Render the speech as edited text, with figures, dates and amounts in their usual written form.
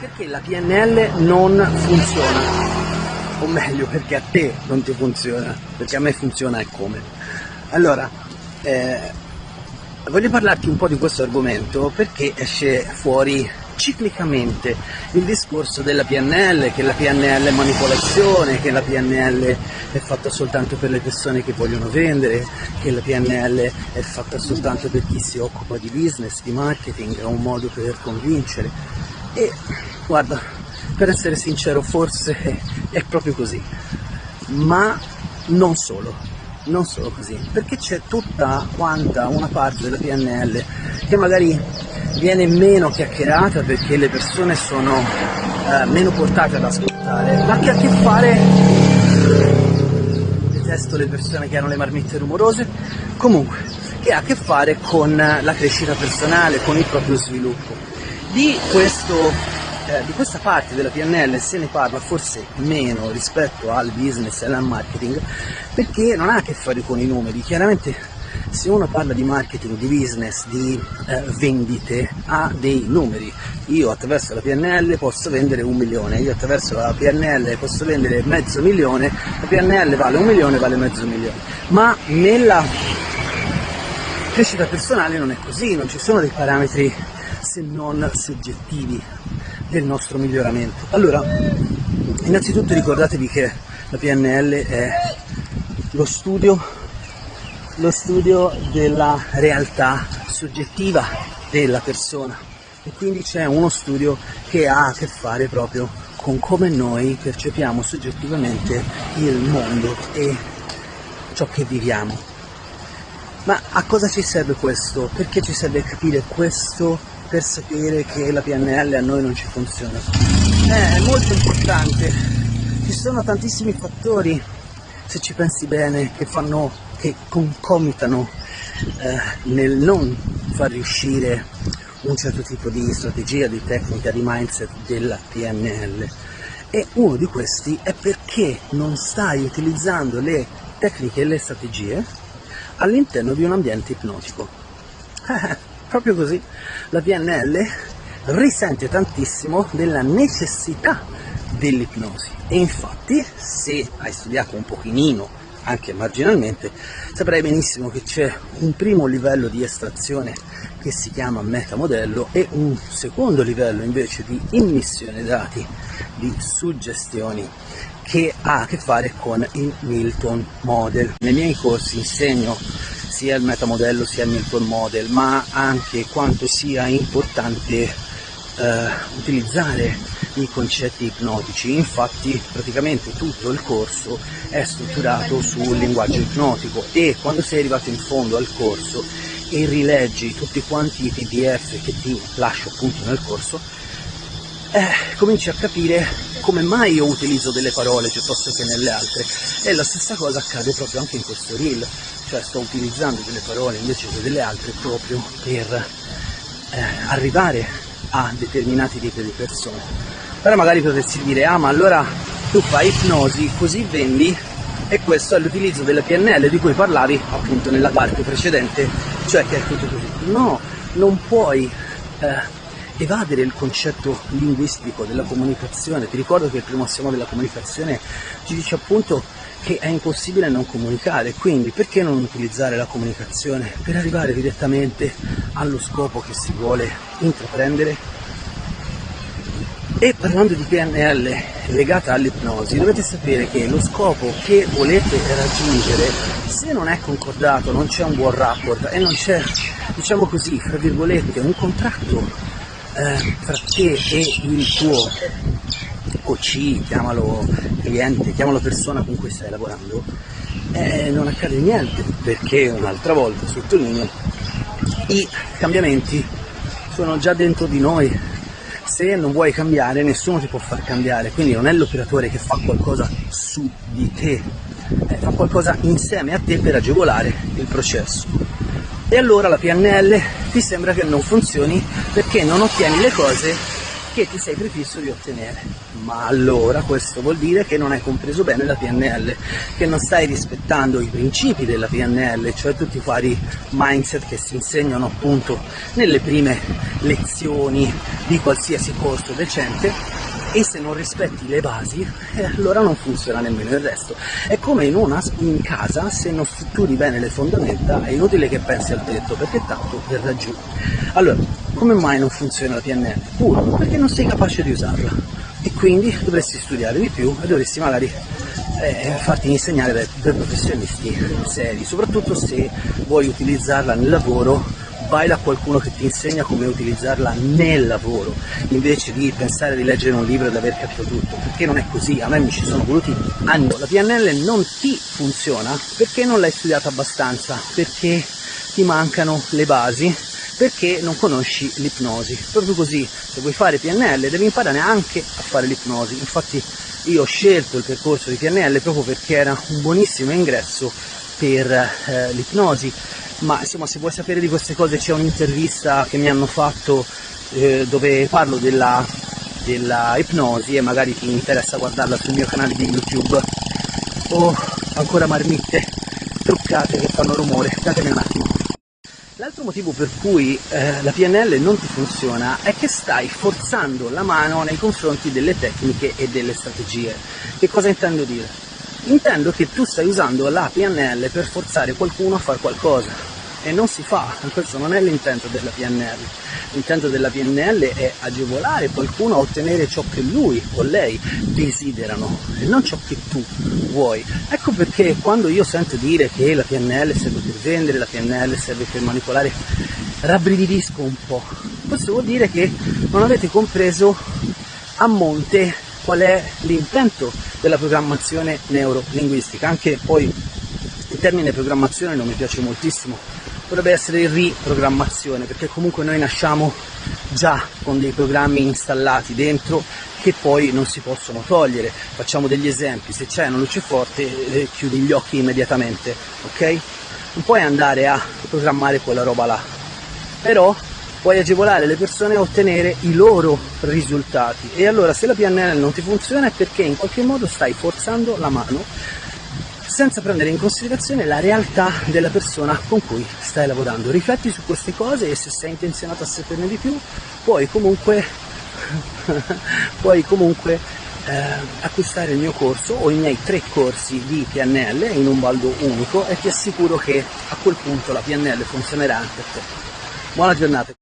Perché la PNL non funziona, o meglio perché a te non ti funziona, perché a me funziona e come. Allora, voglio parlarti un po' di questo argomento perché esce fuori ciclicamente il discorso della PNL, che la PNL è manipolazione, che la PNL è fatta soltanto per le persone che vogliono vendere, che la PNL è fatta soltanto per chi si occupa di business, di marketing, è un modo per convincere. E guarda, per essere sincero, forse è proprio così, ma non solo così, perché c'è tutta quanta una parte della PNL che magari viene meno chiacchierata perché le persone sono meno portate ad ascoltare, ma che ha a che fare, detesto le persone che hanno le marmitte rumorose, comunque, che ha a che fare con la crescita personale, con il proprio sviluppo. Di questa parte della PNL se ne parla forse meno rispetto al business e al marketing, perché non ha a che fare con i numeri. Chiaramente se uno parla di marketing, di business, di vendite, ha dei numeri. Io attraverso la PNL posso vendere 1 milione, io attraverso la PNL posso vendere mezzo milione, la PNL vale 1 milione, vale mezzo milione. Ma nella crescita personale non è così, non ci sono dei parametri se non soggettivi del nostro miglioramento. Allora, innanzitutto ricordatevi che la PNL è lo studio della realtà soggettiva della persona, e quindi c'è uno studio che ha a che fare proprio con come noi percepiamo soggettivamente il mondo e ciò che viviamo. Ma a cosa ci serve questo? Perché ci serve capire questo per sapere che la PNL a noi non ci funziona? È molto importante, ci sono tantissimi fattori, se ci pensi bene, che concomitano nel non far riuscire un certo tipo di strategia, di tecnica, di mindset della PNL. E uno di questi è perché non stai utilizzando le tecniche e le strategie all'interno di un ambiente ipnotico. Proprio così, la PNL risente tantissimo della necessità dell'ipnosi, e infatti se hai studiato un pochino, anche marginalmente, saprai benissimo che c'è un primo livello di estrazione che si chiama metamodello e un secondo livello invece di immissione dati, di suggestioni, che ha a che fare con il Milton Model. Nei miei corsi insegno sia il metamodello sia il Milton Model, ma anche quanto sia importante utilizzare i concetti ipnotici. Infatti praticamente tutto il corso è strutturato sul linguaggio ipnotico, e quando sei arrivato in fondo al corso e rileggi tutti quanti i PDF che ti lascio appunto nel corso, cominci a capire come mai io utilizzo delle parole piuttosto che nelle altre. E la stessa cosa accade proprio anche in questo reel, cioè sto utilizzando delle parole invece che delle altre proprio per arrivare a determinati tipi di persone. Però magari potresti dire: ah, ma allora tu fai ipnosi così vendi, e questo è l'utilizzo della PNL di cui parlavi appunto nella parte precedente, cioè che è tutto così. No, non puoi evadere il concetto linguistico della comunicazione. Ti ricordo che il primo assioma della comunicazione ci dice appunto che è impossibile non comunicare, quindi perché non utilizzare la comunicazione per arrivare direttamente allo scopo che si vuole intraprendere? E parlando di PNL legata all'ipnosi, dovete sapere che lo scopo che volete raggiungere, se non è concordato, non c'è un buon rapport e non c'è, diciamo così, fra virgolette, un contratto fra te e il tuo OC, chiamalo cliente, chiamalo persona con cui stai lavorando, non accade niente, perché un'altra volta sottolineo, i cambiamenti sono già dentro di noi. Se non vuoi cambiare, nessuno ti può far cambiare, quindi non è l'operatore che fa qualcosa su di te, fa qualcosa insieme a te per agevolare il processo. E allora la PNL ti sembra che non funzioni perché non ottieni le cose che ti sei prefisso di ottenere. Ma allora questo vuol dire che non hai compreso bene la PNL, che non stai rispettando i principi della PNL, cioè tutti i vari mindset che si insegnano appunto nelle prime lezioni di qualsiasi corso decente. E se non rispetti le basi, allora non funziona nemmeno il resto. È come in casa, se non strutturi bene le fondamenta, è inutile che pensi al tetto, perché tanto verrà giù. Allora, come mai non funziona la PNL? Uno, perché non sei capace di usarla, e quindi dovresti studiare di più e dovresti magari farti insegnare dai professionisti seri, soprattutto se vuoi utilizzarla nel lavoro. Vai da qualcuno che ti insegna come utilizzarla nel lavoro, invece di pensare di leggere un libro ed aver capito tutto, perché non è così. A me mi ci sono voluti anni. La PNL non ti funziona perché non l'hai studiata abbastanza, perché ti mancano le basi, perché non conosci l'ipnosi. Proprio così, se vuoi fare PNL devi imparare anche a fare l'ipnosi. Infatti io ho scelto il percorso di PNL proprio perché era un buonissimo ingresso per l'ipnosi. Ma insomma, se vuoi sapere di queste cose c'è un'intervista che mi hanno fatto dove parlo della ipnosi, e magari ti interessa guardarla sul mio canale di YouTube. O ancora marmitte truccate che fanno rumore, datemi un attimo. L'altro motivo per cui la PNL non ti funziona è che stai forzando la mano nei confronti delle tecniche e delle strategie. Che cosa intendo dire? Intendo che tu stai usando la PNL per forzare qualcuno a fare qualcosa, e non si fa. Questo non è l'intento della PNL. L'intento della PNL è agevolare qualcuno a ottenere ciò che lui o lei desiderano e non ciò che tu vuoi. Ecco perché quando io sento dire che la PNL serve per vendere, la PNL serve per manipolare, rabbrividisco un po'. Questo vuol dire che non avete compreso a monte qual è l'intento della programmazione neurolinguistica. Anche poi il termine programmazione non mi piace moltissimo, dovrebbe essere riprogrammazione, perché comunque noi nasciamo già con dei programmi installati dentro che poi non si possono togliere. Facciamo degli esempi: se c'è una luce forte chiudi gli occhi immediatamente, ok? Non puoi andare a programmare quella roba là, però puoi agevolare le persone a ottenere i loro risultati. E allora, se la PNL non ti funziona è perché in qualche modo stai forzando la mano senza prendere in considerazione la realtà della persona con cui stai lavorando. Rifletti su queste cose, e se sei intenzionato a saperne di più puoi comunque acquistare il mio corso o i miei 3 corsi di PNL in un bando unico, e ti assicuro che a quel punto la PNL funzionerà anche per te. Buona giornata.